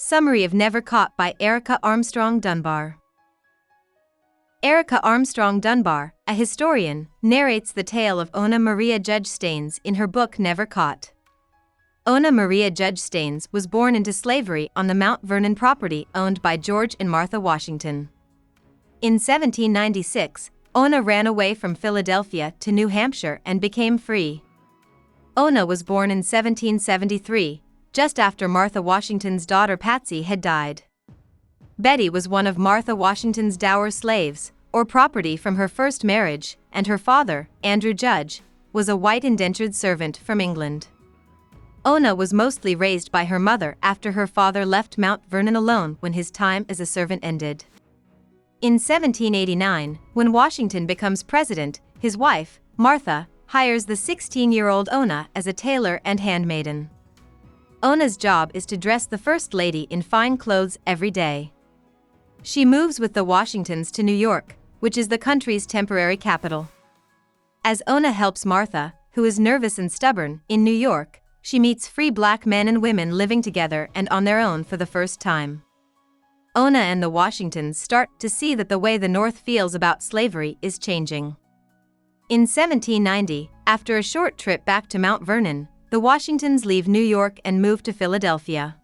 Summary of Never Caught by Erica Armstrong Dunbar. Erica Armstrong Dunbar, a historian, narrates the tale of Ona Maria Judge Staines in her book Never Caught. Ona Maria Judge Staines was born into slavery on the Mount Vernon property owned by George and Martha Washington. In 1796, Ona ran away from Philadelphia to New Hampshire and became free. Ona was born in 1773, just after Martha Washington's daughter Patsy had died. Betty was one of Martha Washington's dower slaves, or property from her first marriage, and her father, Andrew Judge, was a white indentured servant from England. Ona was mostly raised by her mother after her father left Mount Vernon alone when his time as a servant ended. In 1789, when Washington becomes president, his wife, Martha, hires the 16-year-old Ona as a tailor and handmaiden. Ona's job is to dress the First Lady in fine clothes every day. She moves with the Washingtons to New York, which is the country's temporary capital. As Ona helps Martha, who is nervous and stubborn, in New York, she meets free black men and women living together and on their own for the first time. Ona and the Washingtons start to see that the way the North feels about slavery is changing. In 1790, after a short trip back to Mount Vernon, the Washingtons leave New York and move to Philadelphia.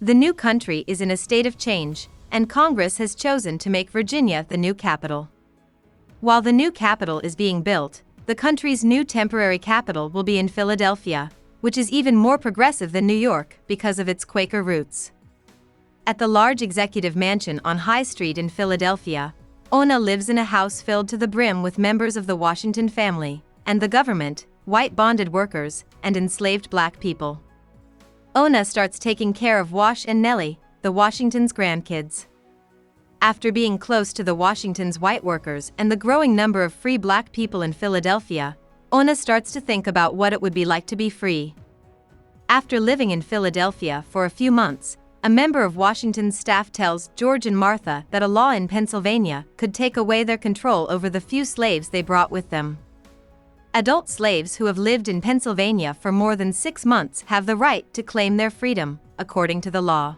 The new country is in a state of change, and Congress has chosen to make Virginia the new capital. While the new capital is being built, the country's new temporary capital will be in Philadelphia, which is even more progressive than New York because of its Quaker roots. At the large executive mansion on High Street in Philadelphia, Ona lives in a house filled to the brim with members of the Washington family, and the government, white bonded workers, and enslaved black people. Ona starts taking care of Wash and Nellie, the Washingtons' grandkids. After being close to the Washingtons' white workers and the growing number of free black people in Philadelphia, Ona starts to think about what it would be like to be free. After living in Philadelphia for a few months, a member of Washington's staff tells George and Martha that a law in Pennsylvania could take away their control over the few slaves they brought with them. Adult slaves who have lived in Pennsylvania for more than 6 months have the right to claim their freedom, according to the law.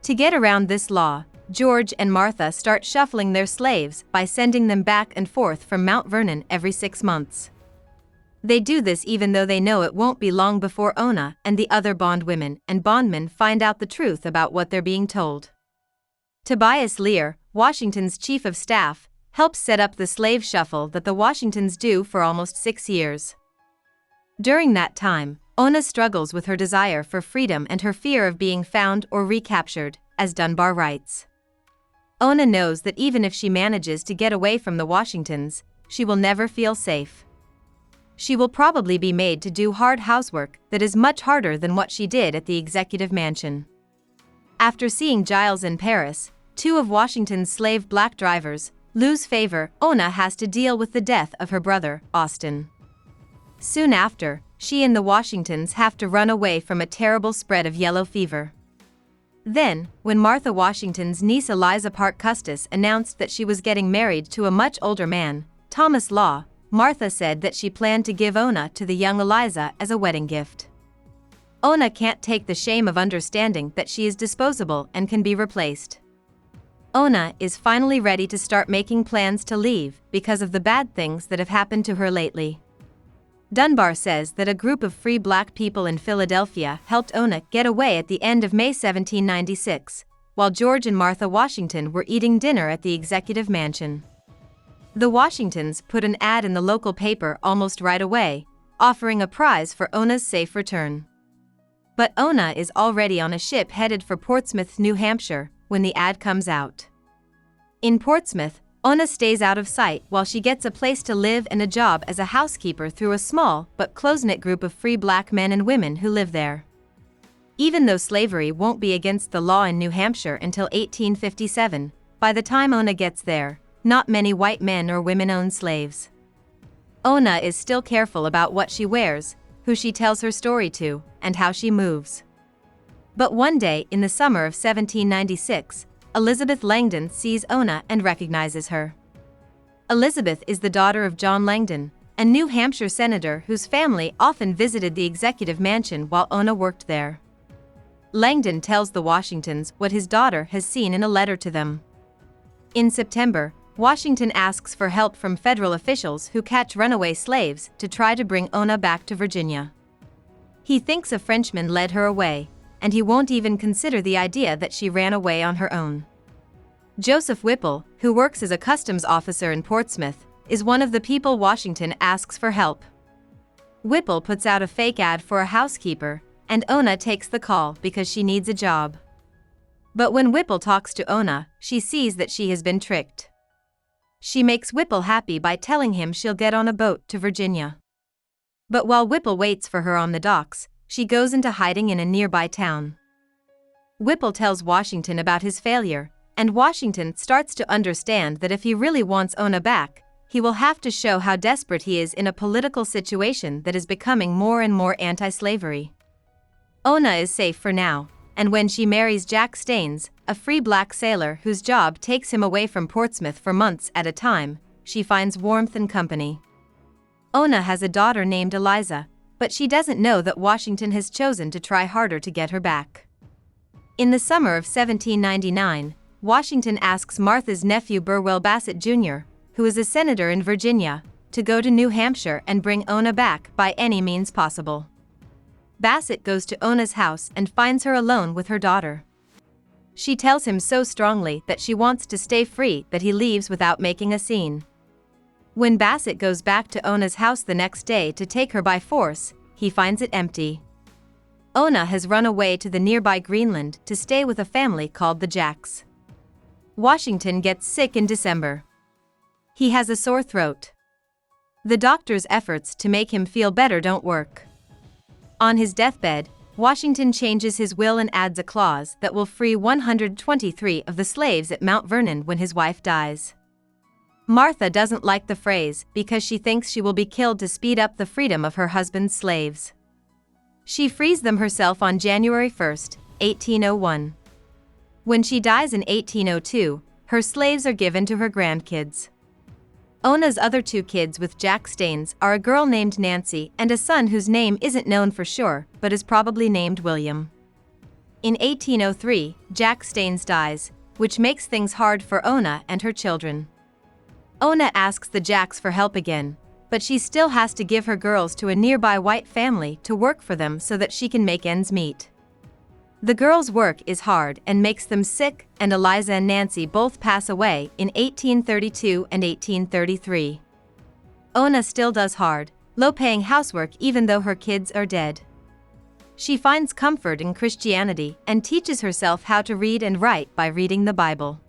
To get around this law, George and Martha start shuffling their slaves by sending them back and forth from Mount Vernon every 6 months. They do this even though they know it won't be long before Ona and the other bondwomen and bondmen find out the truth about what they're being told. Tobias Lear, Washington's chief of staff, helps set up the slave shuffle that the Washingtons do for almost 6 years. During that time, Ona struggles with her desire for freedom and her fear of being found or recaptured, as Dunbar writes. Ona knows that even if she manages to get away from the Washingtons, she will never feel safe. She will probably be made to do hard housework that is much harder than what she did at the executive mansion. After seeing Giles in Paris, 2 of Washington's slave black drivers, lose favor, Ona has to deal with the death of her brother, Austin. Soon after, she and the Washingtons have to run away from a terrible spread of yellow fever. Then, when Martha Washington's niece Eliza Parke Custis announced that she was getting married to a much older man, Thomas Law, Martha said that she planned to give Ona to the young Eliza as a wedding gift. Ona can't take the shame of understanding that she is disposable and can be replaced. Ona is finally ready to start making plans to leave because of the bad things that have happened to her lately. Dunbar says that a group of free black people in Philadelphia helped Ona get away at the end of May 1796, while George and Martha Washington were eating dinner at the executive mansion. The Washingtons put an ad in the local paper almost right away, offering a prize for Ona's safe return. But Ona is already on a ship headed for Portsmouth, New Hampshire, when the ad comes out. In Portsmouth, Ona stays out of sight while she gets a place to live and a job as a housekeeper through a small but close-knit group of free black men and women who live there. Even though slavery won't be against the law in New Hampshire until 1857, by the time Ona gets there, not many white men or women own slaves. Ona is still careful about what she wears, who she tells her story to, and how she moves. But one day in the summer of 1796, Elizabeth Langdon sees Ona and recognizes her. Elizabeth is the daughter of John Langdon, a New Hampshire senator whose family often visited the executive mansion while Ona worked there. Langdon tells the Washingtons what his daughter has seen in a letter to them. In September, Washington asks for help from federal officials who catch runaway slaves to try to bring Ona back to Virginia. He thinks a Frenchman led her away, and he won't even consider the idea that she ran away on her own. Joseph Whipple, who works as a customs officer in Portsmouth, is one of the people Washington asks for help. Whipple puts out a fake ad for a housekeeper, and Ona takes the call because she needs a job. But when Whipple talks to Ona, she sees that she has been tricked. She makes Whipple happy by telling him she'll get on a boat to Virginia. But while Whipple waits for her on the docks, she goes into hiding in a nearby town. Whipple tells Washington about his failure, and Washington starts to understand that if he really wants Ona back, he will have to show how desperate he is in a political situation that is becoming more and more anti-slavery. Ona is safe for now, and when she marries Jack Staines, a free black sailor whose job takes him away from Portsmouth for months at a time, she finds warmth and company. Ona has a daughter named Eliza, but she doesn't know that Washington has chosen to try harder to get her back. In the summer of 1799, Washington asks Martha's nephew Burwell Bassett Jr., who is a senator in Virginia, to go to New Hampshire and bring Ona back by any means possible. Bassett goes to Ona's house and finds her alone with her daughter. She tells him so strongly that she wants to stay free that he leaves without making a scene. When Bassett goes back to Ona's house the next day to take her by force, he finds it empty. Ona has run away to the nearby Greenland to stay with a family called the Jacks. Washington gets sick in December. He has a sore throat. The doctor's efforts to make him feel better don't work. On his deathbed, Washington changes his will and adds a clause that will free 123 of the slaves at Mount Vernon when his wife dies. Martha doesn't like the phrase because she thinks she will be killed to speed up the freedom of her husband's slaves. She frees them herself on January 1, 1801. When she dies in 1802, her slaves are given to her grandkids. Ona's other two kids with Jack Staines are a girl named Nancy and a son whose name isn't known for sure but is probably named William. In 1803, Jack Staines dies, which makes things hard for Ona and her children. Ona asks the Jacks for help again, but she still has to give her girls to a nearby white family to work for them so that she can make ends meet. The girls' work is hard and makes them sick, and Eliza and Nancy both pass away in 1832 and 1833. Ona still does hard, low-paying housework even though her kids are dead. She finds comfort in Christianity and teaches herself how to read and write by reading the Bible.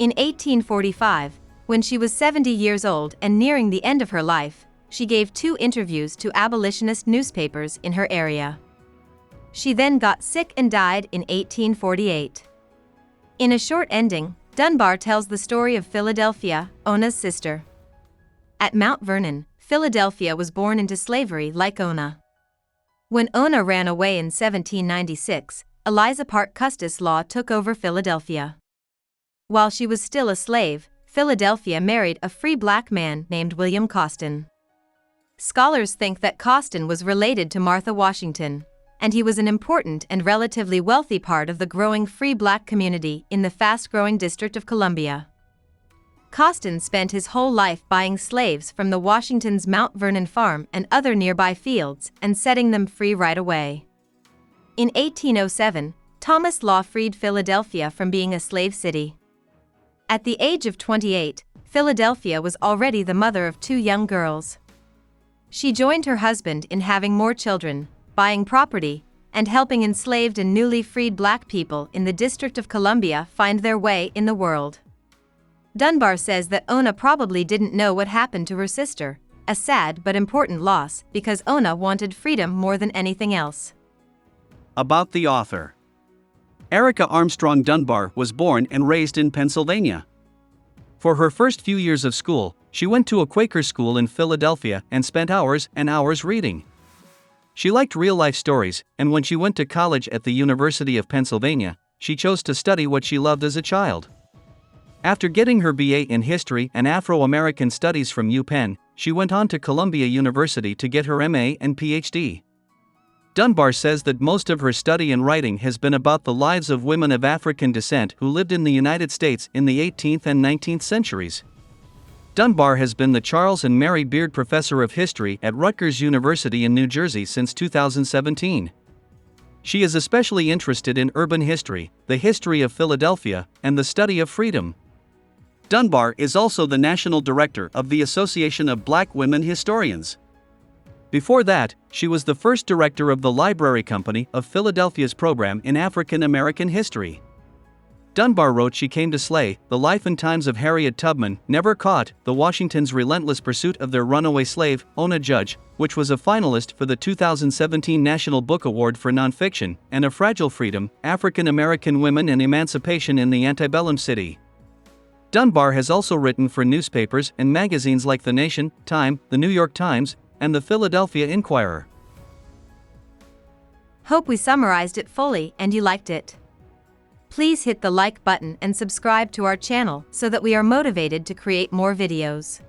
In 1845, when she was 70 years old and nearing the end of her life, she gave 2 interviews to abolitionist newspapers in her area. She then got sick and died in 1848. In a short ending, Dunbar tells the story of Philadelphia, Ona's sister. At Mount Vernon, Philadelphia was born into slavery like Ona. When Ona ran away in 1796, Eliza Parke Custis Law took over Philadelphia. While she was still a slave, Philadelphia married a free black man named William Costin. Scholars think that Costin was related to Martha Washington, and he was an important and relatively wealthy part of the growing free black community in the fast-growing District of Columbia. Costin spent his whole life buying slaves from the Washingtons' Mount Vernon farm and other nearby fields and setting them free right away. In 1807, Thomas Law freed Philadelphia from being a slave city. At the age of 28, Philadelphia was already the mother of 2 young girls. She joined her husband in having more children, buying property, and helping enslaved and newly freed black people in the District of Columbia find their way in the world. Dunbar says that Ona probably didn't know what happened to her sister, a sad but important loss because Ona wanted freedom more than anything else. About the author. Erica Armstrong Dunbar was born and raised in Pennsylvania. For her first few years of school, she went to a Quaker school in Philadelphia and spent hours and hours reading. She liked real-life stories, and when she went to college at the University of Pennsylvania, she chose to study what she loved as a child. After getting her BA in History and Afro-American Studies from UPenn, she went on to Columbia University to get her MA and PhD. Dunbar says that most of her study and writing has been about the lives of women of African descent who lived in the United States in the 18th and 19th centuries. Dunbar has been the Charles and Mary Beard Professor of History at Rutgers University in New Jersey since 2017. She is especially interested in urban history, the history of Philadelphia, and the study of freedom. Dunbar is also the National Director of the Association of Black Women Historians. Before that, she was the first director of the Library Company of Philadelphia's program in African American history. Dunbar wrote She Came to Slay, The Life and Times of Harriet Tubman, Never Caught, The Washingtons' Relentless Pursuit of Their Runaway Slave, Ona Judge, which was a finalist for the 2017 National Book Award for Nonfiction, and A Fragile Freedom, African American Women and Emancipation in the Antebellum City. Dunbar has also written for newspapers and magazines like The Nation, Time, The New York Times, and the Philadelphia Inquirer. Hope we summarized it fully and you liked it. Please hit the like button and subscribe to our channel so that we are motivated to create more videos.